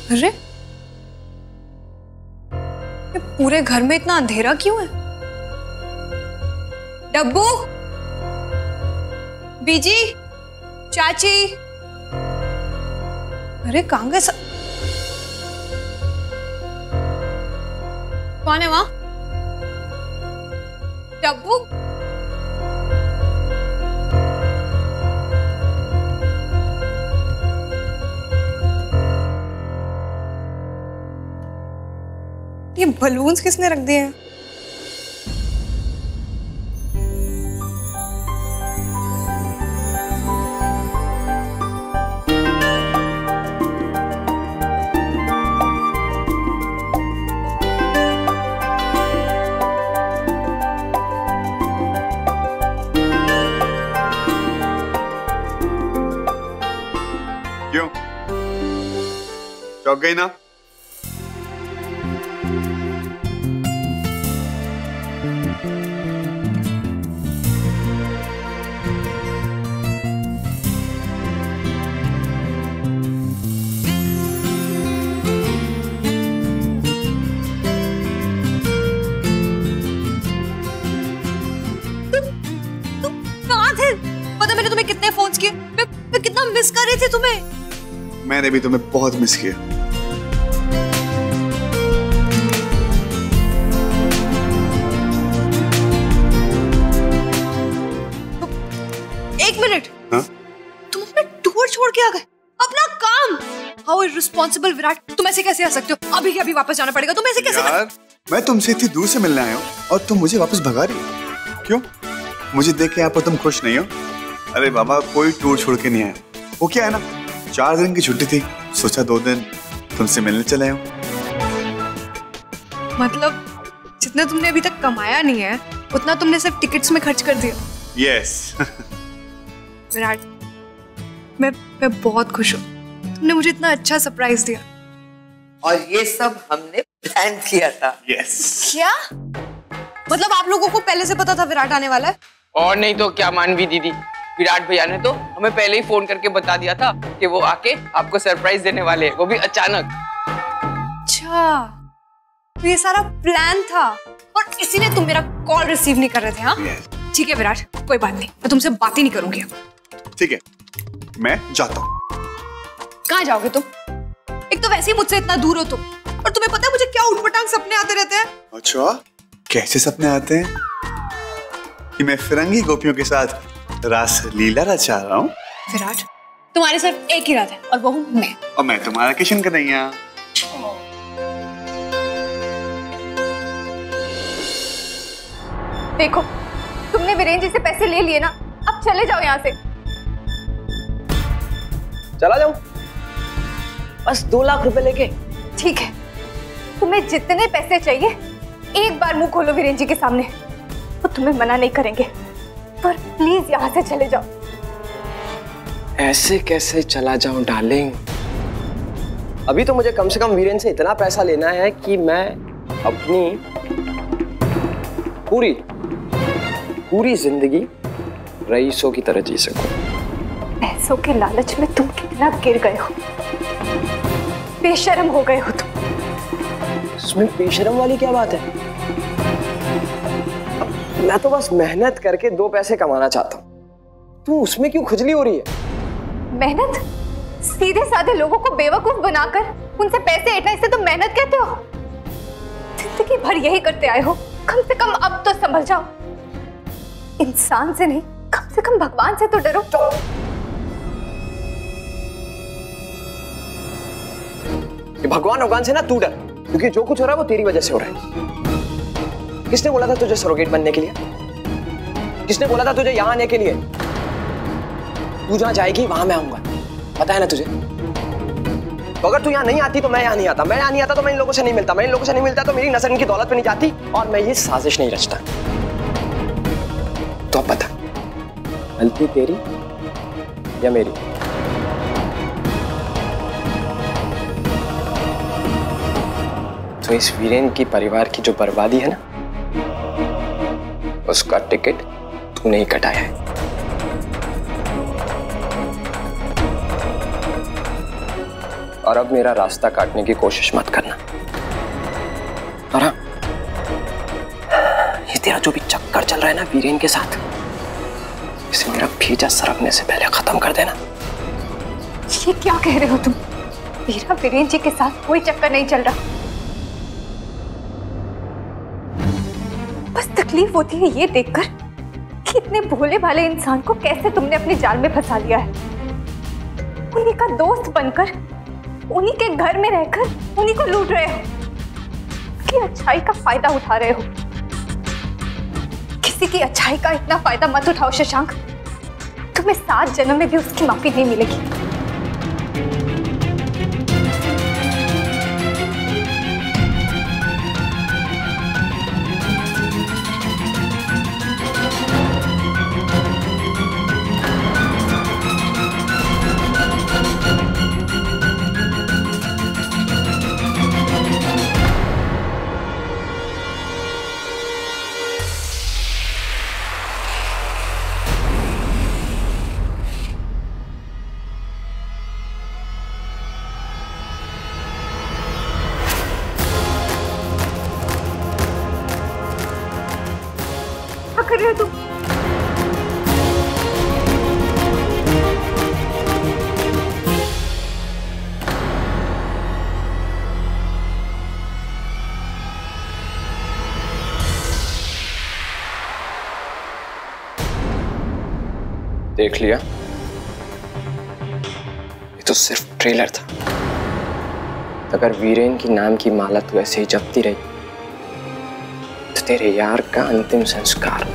अरे ये पूरे घर में इतना अंधेरा क्यों है? डब्बू, बीजी, चाची, अरे कहाँ गए सब? कौन है वहां? डब्बू, ये बलून्स किसने रख दिए हैं? क्यों? चौंक गई ना? मैंने तुम्हें कितने फोन्स किए, मैं कितना मिस कर रही थी तुम्हें। मैंने भी तुम्हें बहुत मिस किया। एक मिनट, हाँ? तुम अपना टूर छोड़ के आ गए, अपना काम। हाउ इररिस्पॉन्सिबल विराट, तुम ऐसे कैसे आ सकते हो? अभी के अभी वापस जाना पड़ेगा, तुम ऐसे कैसे यार, मैं तुमसे इतनी दूर से मिलने आया हूँ और तुम मुझे वापस भगा रही हो। क्यों? मुझे देख के यहाँ पर तुम खुश नहीं हो? अरे बाबा, कोई टूर छोड़ के नहीं आया। वो क्या है ना, 4 दिन की छुट्टी थी, सोचा 2 दिन तुमसे मिलने चले आऊं। मतलब जितना तुमने अभी तक कमाया नहीं है उतना तुमने सिर्फ टिकट्स में खर्च कर दिया। यस। विराट, मैं बहुत खुश हूँ, तुमने मुझे इतना अच्छा सरप्राइज दिया। और ये सब हमने प्लान किया था। यस। क्या मतलब आप लोगों को पहले से पता था विराट आने वाला है? और नहीं तो क्या मानवी दीदी, विराट भैया ने तो हमें पहले ही फोन करके बता दिया था कि वो आके आपको सरप्राइज देने वाले हैं, वो भी अचानक। अच्छा, तो ये सारा प्लान था और इसीलिए तुम मेरा कॉल रिसीव नहीं कर रहे थे? हाँ ठीक है विराट, कोई बात नहीं, मैं तुमसे बात ही नहीं करूंगी अब। ठीक है, मैं जाता हूँ। कहाँ जाओगे तुम? एक तो वैसे ही मुझसे इतना दूर हो तुम, और तुम्हें पता है मुझे क्या उठपटांग सपने आते रहते हैं। अच्छा, कैसे सपने आते हैं? कि मैं फिरंगी गोपियों के साथ रास लीला रचा रहा हूँ। विराट, तुम्हारे सिर्फ एक ही रात है और वो हूँ मैं। और मैं तुम्हारा किशन कन्हैया। देखो, तुमने वीरेन जी से पैसे ले लिए ना, अब चले जाओ यहाँ से। चला जाऊं? बस 2 लाख रुपए लेके। ठीक है, तुम्हें जितने पैसे चाहिए एक बार मुंह खोलो वीरेन जी के सामने, वो तुम्हें मना नहीं करेंगे, पर प्लीज यहाँ से चले जाओ। ऐसे कैसे चला जाऊं डार्लिंग? अभी तो मुझे कम से कम वीरेन से इतना पैसा लेना है कि मैं अपनी पूरी जिंदगी रईसों की तरह जी सकूं। पैसों के लालच में तुम कितना गिर गए हो, बेशर्म हो गए हो तुम। इसमें बेशर्म वाली क्या बात है? मैं तो बस मेहनत करके 2 पैसे कमाना चाहता हूँ, तू उसमें क्यों खुजली हो रही है? मेहनत? सीधे साधे लोगों को बेवकूफ बनाकर उनसे पैसे ऐंठना, इसे तुम मेहनत कहते हो? जिंदगी भर यही करते आए हो, कम से कम अब तो संभल जाओ। इंसान से नहीं, कम से कम भगवान से तो डरो। भगवान से ना तू डर, क्योंकि जो कुछ हो रहा है वो तेरी वजह से हो रहा है। किसने बोला था तुझे सरोगेट बनने के लिए? किसने बोला था तुझे यहाँ आने के लिए? तू जहाँ जाएगी वहां मैं आऊंगा, पता है ना तुझे? तो अगर तू यहाँ नहीं आती तो मैं यहाँ नहीं आता, मैं यहाँ नहीं आता तो मैं इन लोगों से नहीं मिलता, मैं इन लोगों से नहीं मिलता तो मेरी नजर इनकी दौलत पे नहीं जाती और मैं ये साजिश नहीं रचता। तो अब बता, गलती तेरी या मेरी? तो इस वीरेन की परिवार की जो बर्बादी है ना, उसका टिकट तूने ही कटाया है। और अब मेरा रास्ता काटने की कोशिश मत करना। और हाँ, ये तेरा जो भी चक्कर चल रहा है ना वीरेन के साथ, इसे मेरा भेजा सरकने से पहले खत्म कर देना। ये क्या कह रहे हो तुम? मेरा वीरेन जी के साथ कोई चक्कर नहीं चल रहा। बस तकलीफ होती है ये देखकर कि इतने भोले भाले इंसान को कैसे तुमने अपने जाल में फंसा लिया है। उन्हीं का दोस्त बनकर, उन्हीं के घर में रहकर उन्हीं को लूट रहे हो, उनकी अच्छाई का फायदा उठा रहे हो। किसी की अच्छाई का इतना फायदा मत उठाओ शशांक, तुम्हें 7 जन्म में भी उसकी माफी नहीं मिलेगी। कर रहे हो तुम? देख लिया, ये तो सिर्फ ट्रेलर था। अगर वीरेन की नाम की माला तू ऐसे ही जपती रही तो तेरे यार का अंतिम संस्कार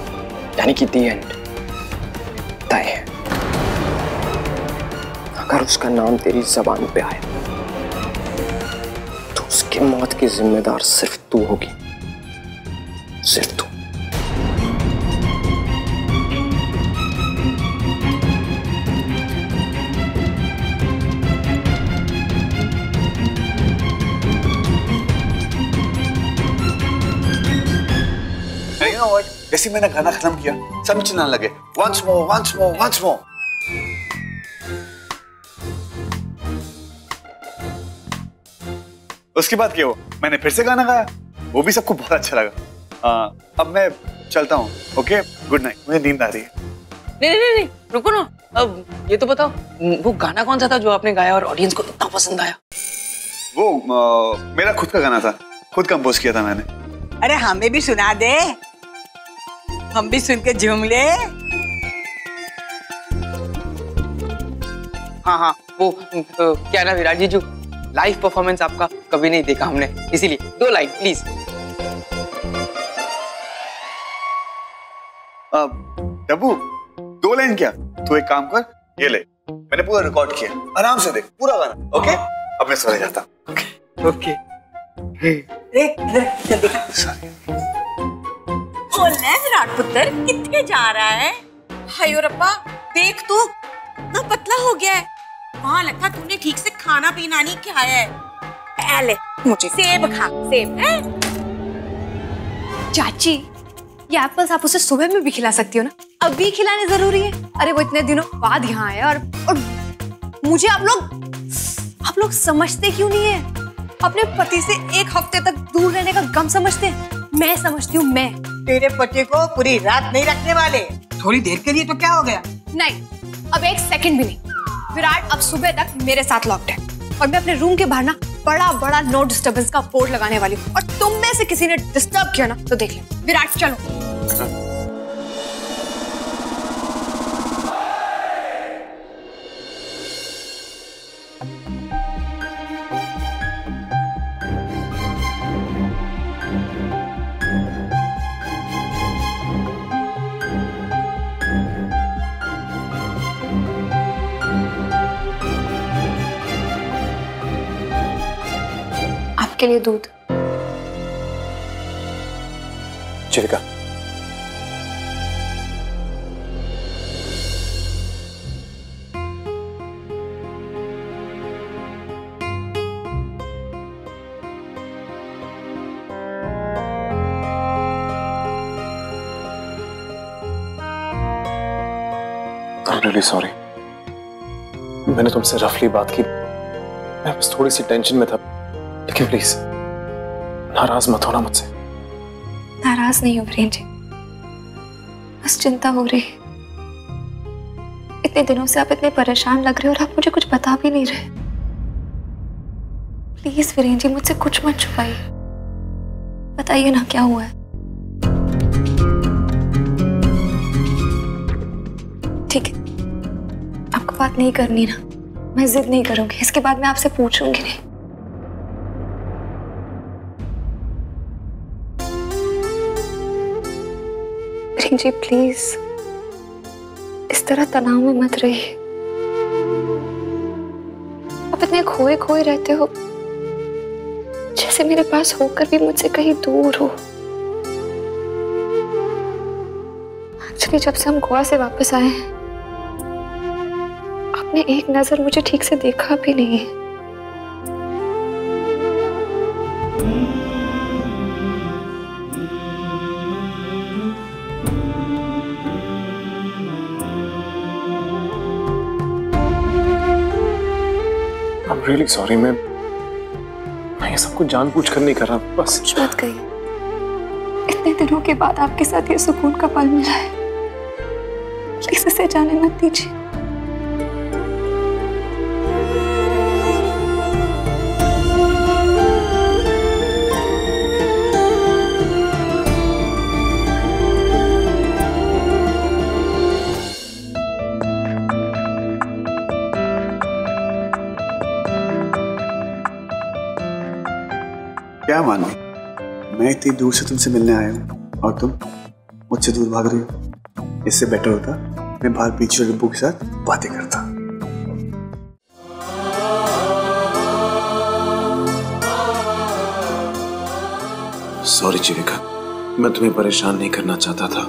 यानी कि दी एंड तय है। अगर उसका नाम तेरी जबान पे आया तो उसकी मौत की जिम्मेदार सिर्फ तू होगी, सिर्फ तू। जैसे मैंने गाना खत्म किया सब चिल्लाने लगे once more, once more, once more। उसके बाद क्या हुआ? मैंने फिर से गाना गाया, वो भी सबको बहुत अच्छा लगा। अब मैं चलता हूँ। ओके, गुड नाइट, मुझे नींद आ रही है। नहीं, रुको ना। अब ये तो बताओ, वो गाना कौन सा था जो आपने गाया और ऑडियंस को इतना पसंद आया? वो मेरा खुद का गाना था, खुद कंपोज किया था मैंने। अरे हमें भी सुना दे, हम भी सुन के झूम ले। हाँ, वो क्या ना विराट जीजू, लाइव परफॉर्मेंस आपका कभी नहीं देखा हमने, इसीलिए 2 लाइन प्लीज। डब्बू 2 लाइन क्या? तू एक काम कर, ये ले, मैंने पूरा रिकॉर्ड किया, आराम से देख पूरा गाना। ओके, अब मैं सो जाता हूँ। ओके। विराट पुत्र कितने जा रहा है? हाय रब्बा, देख तू ना पतला हो गया है। वहाँ लगता तूने ठीक से खाना पीना नहीं खाया है। पहले मुझे सेब खा, सेब है। चाची, ये एप्पल्स आप उसे सुबह में भी खिला सकती हो ना, अभी खिलाने जरूरी है? अरे वो इतने दिनों बाद यहाँ आया और मुझे आप लोग समझते क्यों नहीं है? अपने पति से 1 हफ्ते तक दूर रहने का गम समझते हैं। मैं समझती हूँ, मैं तेरे पति को पूरी रात नहीं रखने वाले, थोड़ी देर के लिए तो क्या हो गया? नहीं, अब 1 सेकंड भी नहीं। विराट अब सुबह तक मेरे साथ लॉक्ड है और मैं अपने रूम के बाहर ना बड़ा नो डिस्टर्बेंस का बोर्ड लगाने वाली हूँ, और तुम में से किसी ने डिस्टर्ब किया ना तो देख ले। विराट चलो। के लिए दूध। चिविका, I'm really sorry। मैंने तुमसे रफली बात की, मैं बस थोड़ी सी टेंशन में था, लेकिन प्लीज नाराज मत होना मुझसे। नाराज नहीं हो वीरेन जी, बस चिंता हो रही। इतने दिनों से आप इतने परेशान लग रहे हो और आप मुझे कुछ बता भी नहीं रहे। प्लीज वीरेन जी मुझसे कुछ मत छुपाइए, बताइए ना क्या हुआ है। ठीक है, आपको बात नहीं करनी ना, मैं जिद नहीं करूंगी, इसके बाद मैं आपसे पूछूंगी नहीं। वीरेन जी प्लीज इस तरह तनाव में मत रहिए। आप इतने खोए खोए रहते हो, जैसे मेरे पास होकर भी मुझसे कहीं दूर हो। एक्चुअली जब से हम गोवा से वापस आए हैं, आपने एक नजर मुझे ठीक से देखा भी नहीं है। I'm really sorry, मैं ये सब कुछ जानबूझ कर नहीं कर रहा, बस। कुछ मत कहिए, इतने दिनों के बाद आपके साथ ये सुकून का पल मिला है, प्लीज इसे जाने मत दीजिए। क्या मानो, मैं इतनी दूर से तुमसे मिलने आया हूँ और तुम मुझसे दूर भाग रही हो। इससे बेटर होता मैं बाहर पीछे डब्बू के साथ बातें करता। सॉरी चिविका, मैं तुम्हें परेशान नहीं करना चाहता था,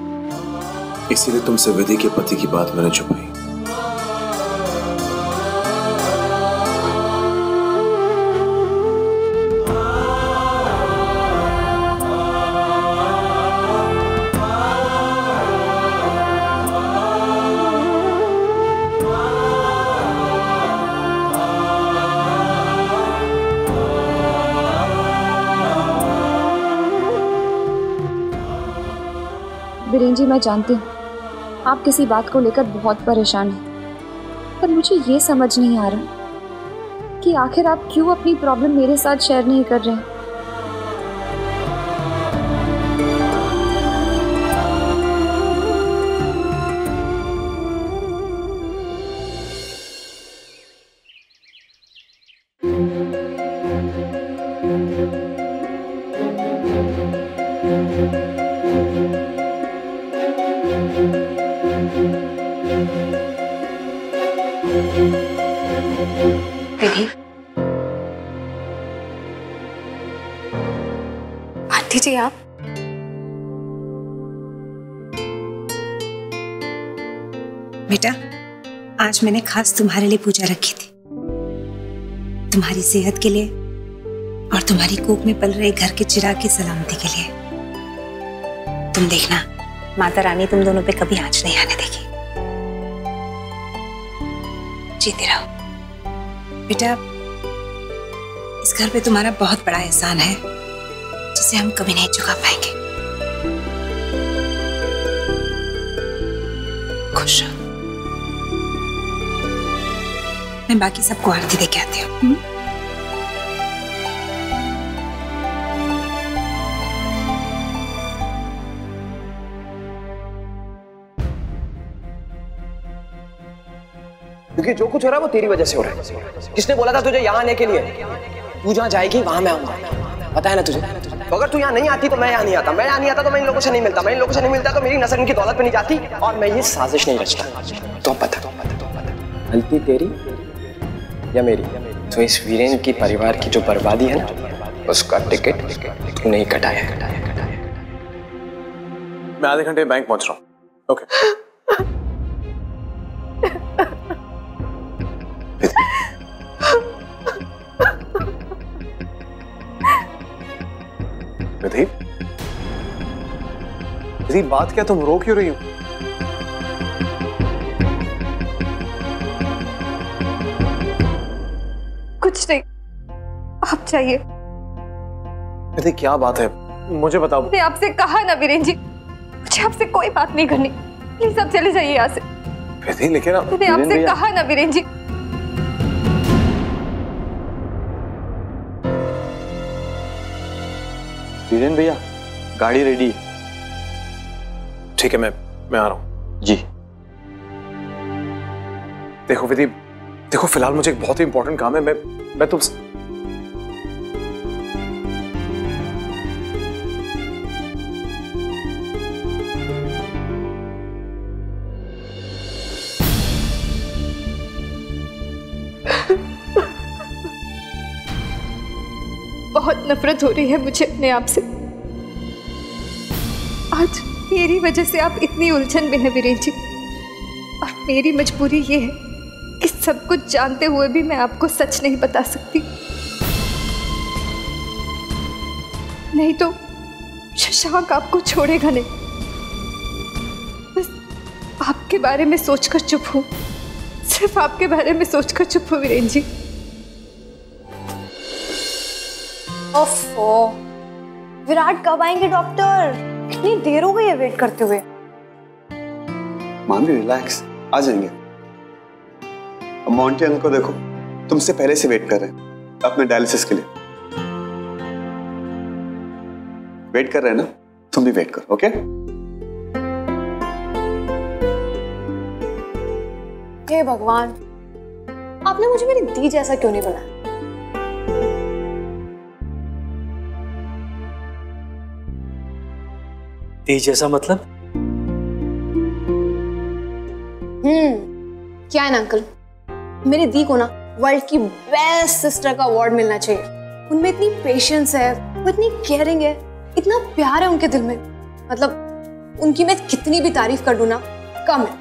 इसीलिए तुमसे विधि के पति की बात मैंने छुपाई। वीरेन जी मैं जानती हूँ आप किसी बात को लेकर बहुत परेशान हैं, पर मुझे ये समझ नहीं आ रहा कि आखिर आप क्यों अपनी प्रॉब्लम मेरे साथ शेयर नहीं कर रहे हैं। विधि, बात दीजिए आप। बेटा, आज मैंने खास तुम्हारे लिए पूजा रखी थी, तुम्हारी सेहत के लिए और तुम्हारी कोख में पल रहे घर के चिराग की सलामती के लिए। तुम देखना, माता रानी तुम दोनों पे कभी आंच नहीं आने देगी। जीते रहो बेटा। इस घर पे तुम्हारा बहुत बड़ा एहसान है जिसे हम कभी नहीं चुका पाएंगे। खुश रहो। मैं बाकी सबको आरती देके आती हूँ। क्योंकि जो कुछ हो रहा है वो तेरी वजह से हो रहा है। किसने बोला था तुझे यहाँ आने के लिए? तू जहाँ जाएगी वहां मैं आऊंगा, पता है ना तुझे। तो अगर तू यहाँ नहीं आती तो मैं यहाँ नहीं आता, मैं यहाँ नहीं आता तो मैं इन लोगों से नहीं मिलता, मैं इन लोगों से नहीं मिलता तो मेरी नसर इनकी दौलत पे नहीं जाती और मैं ये साजिश नहीं रचता। तो पता गलती तेरी या मेरी? तो इस वीरेन की परिवार की जो बर्बादी है ना, उसका टिकट तू नहीं कटाया। मैं आधे घंटे बैंक पहुंच रहा हूँ। ओके। विधि, विधि बात क्या, तुम रो क्यों रही हो? कुछ नहीं, आप जाइए। विधि क्या बात है, मुझे बताओ। मैंने आपसे कहा ना वीरेन जी, मुझे आपसे कोई बात नहीं करनी, प्लीज आप चले जाइए यहाँ से। विधि लेकिन मैंने आपसे कहा ना वीरेन जी। वीरेन भैया, गाड़ी रेडी है। ठीक है, मैं आ रहा हूँ। जी। देखो विधि, देखो फिलहाल मुझे एक बहुत ही इंपॉर्टेंट काम है। मैं तुमसे बहुत नफरत हो रही है मुझे अपने आप से। आज मेरी वजह से आप इतनी उलझन में हैं वीरेन जी, और मेरी मजबूरी ये है कि सब कुछ जानते हुए भी मैं आपको सच नहीं बता सकती, नहीं तो शशांक आपको छोड़ेगा नहीं। बस आपके बारे में सोचकर चुप हूं, सिर्फ आपके बारे में सोचकर चुप हूं वीरेन जी। ओफो, विराट कब आएंगे डॉक्टर? कितनी देर हो गई है वेट करते हुए। मानवी रिलैक्स, आ जाएंगे। मोंटी अंकल को देखो, तुमसे पहले से वेट कर रहे हैं अपने डायलिसिस के लिए। वेट कर रहे हैं ना, तुम भी वेट करो। ओके? हे भगवान, आपने मुझे मेरी दी जैसा क्यों नहीं बनाया? दी जैसा मतलब? क्या है ना अंकल, मेरी दी को ना वर्ल्ड की बेस्ट सिस्टर का अवार्ड मिलना चाहिए। उनमें इतनी पेशेंस है, वो इतनी केयरिंग है, इतना प्यार है उनके दिल में। मतलब उनकी मैं कितनी भी तारीफ कर दूं ना कम है,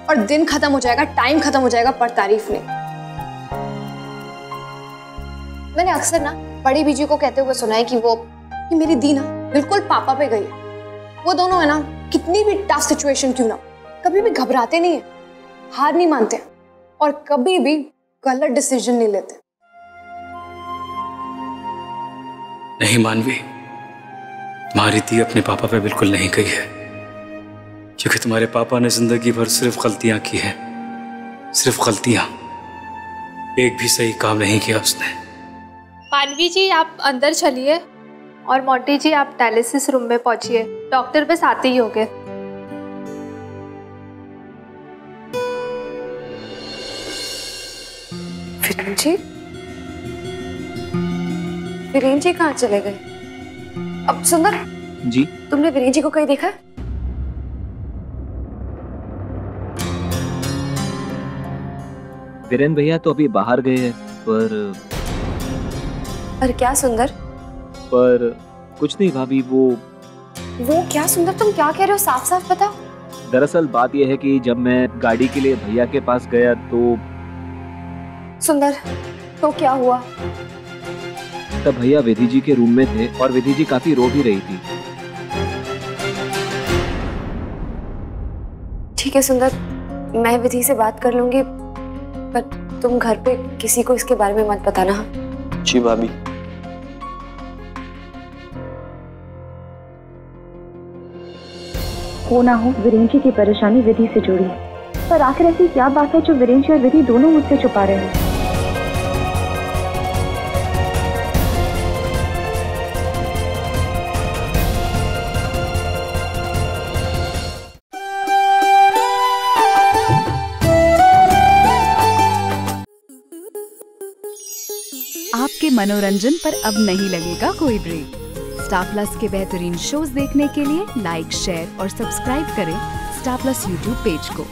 और दिन खत्म हो जाएगा, टाइम खत्म हो जाएगा, पर तारीफ नहीं। मैंने अक्सर ना बड़ी बीजी को कहते हुए सुना है कि मेरी दी ना बिल्कुल पापा पे गई है। वो दोनों है ना, कितनी भी टफ सिचुएशन क्यों ना, कभी भी घबराते नहीं है, हार नहीं मानते, और कभी भी गलत डिसीजन नहीं लेते। नहीं मानवी, तुम्हारी दी अपने पापा पे बिल्कुल नहीं गई है, क्योंकि तुम्हारे पापा ने जिंदगी भर सिर्फ गलतियां की हैं, सिर्फ गलतियां, एक भी सही काम नहीं किया उसने। मानवी जी आप अंदर चलिए, और मोंटी जी आप डायलिसिस रूम में पहुंचिए, डॉक्टर बस आते ही होंगे। वीरेन जी कहाँ चले गए? अब सुंदर जी, तुमने वीरेन जी को कहीं देखा? वीरेन भैया तो अभी बाहर गए हैं, पर क्या सुंदर? पर कुछ नहीं भाभी, वो क्या सुंदर, तुम क्या कह रहे हो? साफ साफ बताओ। दरअसल बात यह है कि जब मैं गाड़ी के लिए भैया के पास गया तो सुंदर, तो क्या हुआ? तब भैया विधि जी के रूम में थे और विधि जी काफी रो भी रही थी। ठीक है सुंदर, मैं विधि से बात कर लूंगी, पर तुम घर पे किसी को इसके बारे में मत बताना। जी भाभी। हो ना हो वीरेन जी की परेशानी विधि से जुड़ी है, पर आखिर ऐसी क्या बात है जो वीरेन जी और विधि दोनों मुझसे छुपा रहे हैं? आपके मनोरंजन पर अब नहीं लगेगा कोई ब्रेक। स्टार प्लस के बेहतरीन शोज देखने के लिए लाइक, शेयर और सब्सक्राइब करें स्टार प्लस यूट्यूब पेज को।